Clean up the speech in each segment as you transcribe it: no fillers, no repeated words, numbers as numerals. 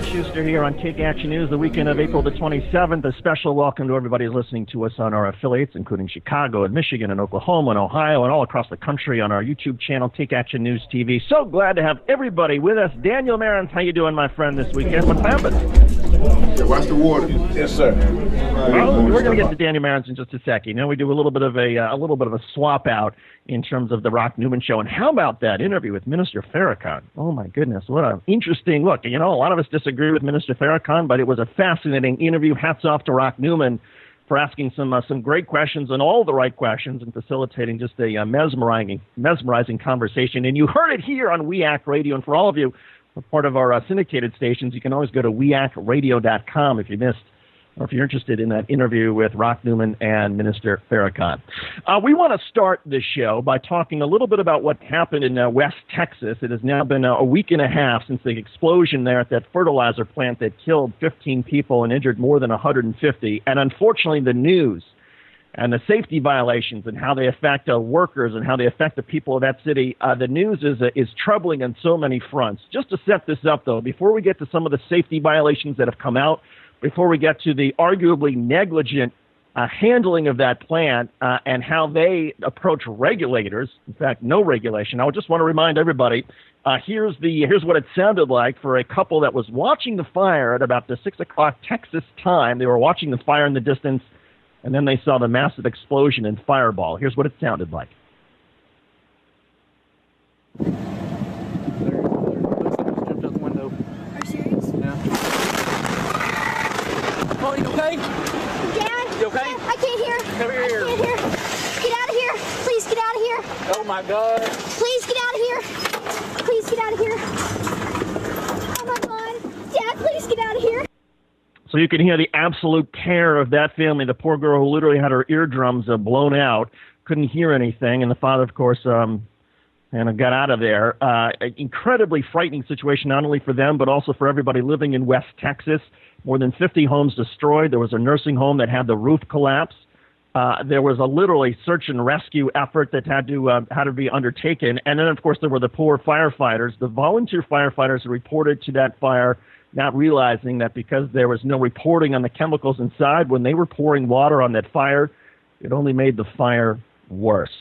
Shuster here on Take Action News, the weekend of April the 27th. A special welcome to everybody who's listening to us on our affiliates, including Chicago and Michigan and Oklahoma and Ohio and all across the country on our YouTube channel, Take Action News TV. So glad to have everybody with us. Daniel Marans, how you doing, my friend, this weekend? What's happening? Yeah, watch the water. Yes, sir. Well, we're going to get to Daniel Marans in just a second. You know, we do a little bit of a swap out in terms of the Rock Newman show. And how about that interview with Minister Farrakhan? Oh, my goodness. What an interesting look. You know, a lot of us disagree with Minister Farrakhan, but it was a fascinating interview. Hats off to Rock Newman for asking some great questions and all the right questions and facilitating just a mesmerizing conversation. And you heard it here on WEAC Radio. And for all of you, part of our syndicated stations, you can always go to weacradio.com if you missed or if you're interested in that interview with Rock Newman and Minister Farrakhan. We want to start this show by talking a little bit about what happened in West Texas. It has now been a week and a half since the explosion there at that fertilizer plant that killed 15 people and injured more than 150. And unfortunately, the news and the safety violations and how they affect workers and how they affect the people of that city, the news is troubling on so many fronts. Just to set this up, though, before we get to some of the safety violations that have come out, before we get to the arguably negligent handling of that plant and how they approach regulators, in fact, no regulation, I just want to remind everybody, here's what it sounded like for a couple that was watching the fire at about the 6 o'clock Texas time. They were watching the fire in the distance, and then they saw the massive explosion and fireball. Here's what it sounded like. Oh, you okay? Dad? You okay? I can't hear. Come here. I can't hear. Get out of here. Please get out of here. Oh, my God. Please get out of here. Please get out of here. Oh, my God. Dad, please get out of here. So you can hear the absolute terror of that family. The poor girl who literally had her eardrums blown out, couldn't hear anything. And the father, of course, got out of there. Incredibly frightening situation, not only for them, but also for everybody living in West Texas. More than 50 homes destroyed. There was a nursing home that had the roof collapse. There was a literally search and rescue effort that had to be undertaken. And then, of course, there were the poor firefighters. The volunteer firefighters who reported to that fire, not realizing that because there was no reporting on the chemicals inside, when they were pouring water on that fire, it only made the fire worse.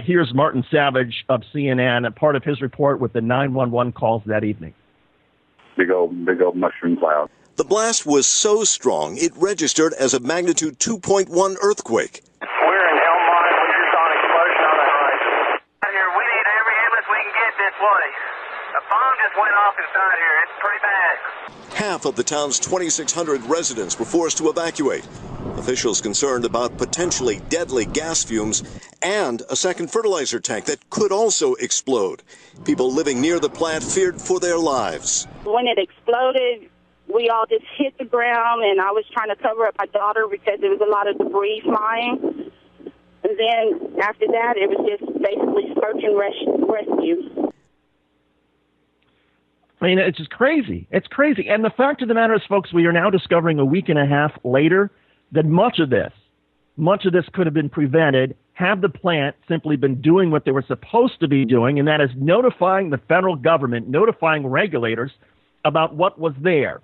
Here's Martin Savage of CNN, a part of his report with the 911 calls that evening. Big old mushroom cloud. The blast was so strong, it registered as a magnitude 2.1 earthquake. We're in Elmont. We just saw an explosion on the horizon. Here, we need every ambulance we can get this way. A bomb just went off inside here. It's pretty bad. Half of the town's 2,600 residents were forced to evacuate. Officials concerned about potentially deadly gas fumes and a second fertilizer tank that could also explode. People living near the plant feared for their lives. When it exploded, we all just hit the ground, and I was trying to cover up my daughter because there was a lot of debris flying. And then after that, it was just basically search and rescue. I mean, it's just crazy. It's crazy. And the fact of the matter is, folks, we are now discovering a week and a half later that much of this could have been prevented had the plant simply been doing what they were supposed to be doing, and that is notifying the federal government, notifying regulators about what was there.